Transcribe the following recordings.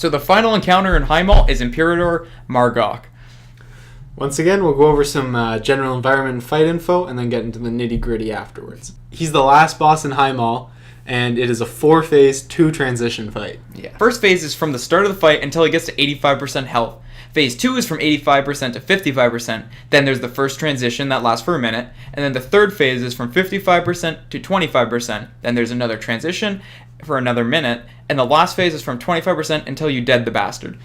So the final encounter in Highmaul is Imperator Margok. Once again, we'll go over some general environment and fight info, and then get into the nitty-gritty afterwards. He's the last boss in Highmaul, and it is a 4-phase, 2-transition fight. Yeah. First phase is from the start of the fight until he gets to 85% health. Phase 2 is from 85% to 55%. Then there's the first transition that lasts for a minute. And then the third phase is from 55% to 25%. Then there's another transition for another minute. And the last phase is from 25% until you dead the bastard.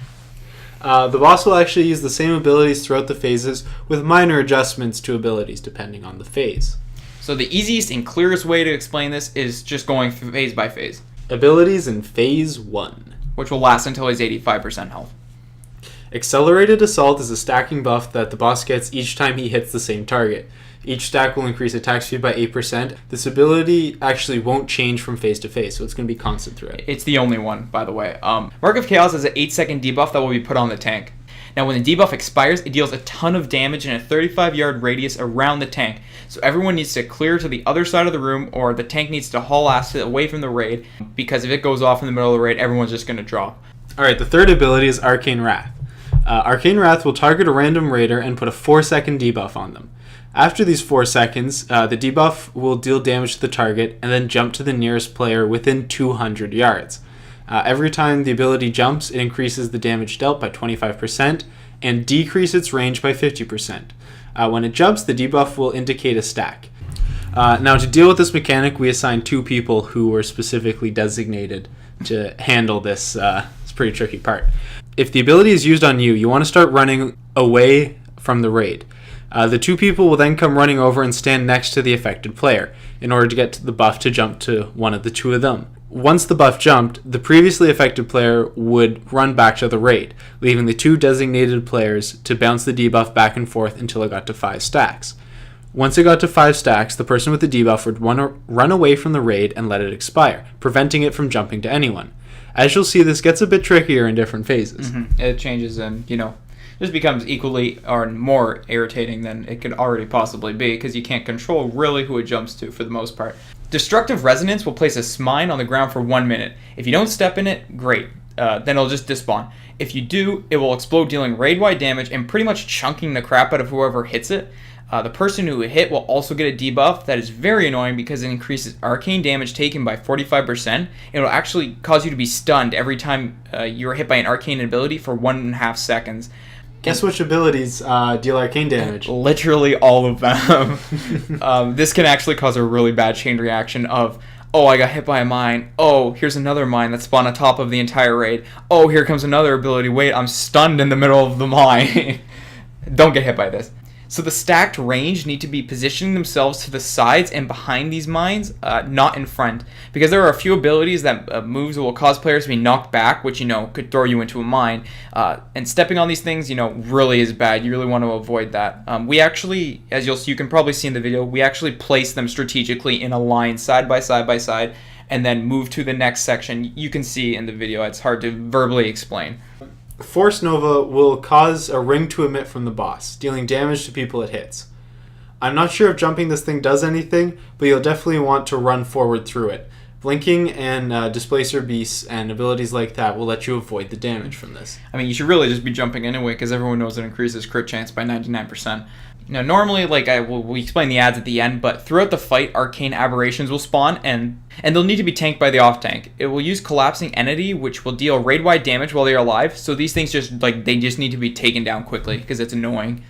The boss will actually use the same abilities throughout the phases, with minor adjustments to abilities depending on the phase. So the easiest and clearest way to explain this is just going phase by phase. Abilities in Phase 1. Which will last until he's 85% health. Accelerated Assault is a stacking buff that the boss gets each time he hits the same target. Each stack will increase attack speed by 8%. This ability actually won't change from phase to phase, so it's going to be constant throughout. It's the only one, by the way. Mark of Chaos is an 8-second debuff that will be put on the tank. Now, when the debuff expires, it deals a ton of damage in a 35-yard radius around the tank. So everyone needs to clear to the other side of the room, or the tank needs to haul ass away from the raid, because if it goes off in the middle of the raid, everyone's just going to drop. Alright, the third ability is Arcane Wrath. Arcane Wrath will target a random raider and put a 4-second debuff on them. After these 4 seconds, the debuff will deal damage to the target and then jump to the nearest player within 200 yards. Every time the ability jumps, it increases the damage dealt by 25% and decreases its range by 50%. When it jumps, the debuff will indicate a stack. Now, to deal with this mechanic, we assigned 2 people who were specifically designated to handle this pretty tricky part. If the ability is used on you, you want to start running away from the raid. The 2 people will then come running over and stand next to the affected player in order to get to the buff to jump to one of the 2 of them. Once the buff jumped, the previously affected player would run back to the raid, leaving the 2 designated players to bounce the debuff back and forth until it got to 5 stacks. Once it got to 5 stacks, the person with the debuff would run away from the raid and let it expire, preventing it from jumping to anyone. As you'll see, this gets a bit trickier in different phases. It changes and, just becomes equally or more irritating than it could already possibly be, because you can't control really who it jumps to for the most part. Destructive Resonance will place a smine on the ground for 1 minute. If you don't step in it, great. Then it'll just despawn. If you do, it will explode, dealing raid-wide damage and pretty much chunking the crap out of whoever hits it. The person who hit will also get a debuff that is very annoying because it increases arcane damage taken by 45%. It will actually cause you to be stunned every time you're hit by an arcane ability for 1.5 seconds. Guess which abilities deal arcane damage? Literally all of them. This can actually cause a really bad chain reaction of, oh, I got hit by a mine. Oh, here's another mine that spawned on top of the entire raid. Oh, here comes another ability. Wait, I'm stunned in the middle of the mine. Don't get hit by this. So the stacked range need to be positioning themselves to the sides and behind these mines, not in front. Because there are a few abilities that moves that will cause players to be knocked back, which, could throw you into a mine. And stepping on these things, really is bad. You really want to avoid that. We actually, as you can probably see in the video, we actually place them strategically in a line side by side, and then move to the next section. You can see in the video. It's hard to verbally explain. Force Nova will cause a ring to emit from the boss, dealing damage to people it hits. I'm not sure if jumping this thing does anything, but you'll definitely want to run forward through it. Blinking and Displacer Beasts and abilities like that will let you avoid the damage from this. I mean, you should really just be jumping anyway, because everyone knows it increases crit chance by 99%. Now, normally, we explain the ads at the end, but throughout the fight, arcane aberrations will spawn, and they'll need to be tanked by the off-tank. It will use Collapsing Entity, which will deal raid-wide damage while they're alive, so these things just need to be taken down quickly, because it's annoying.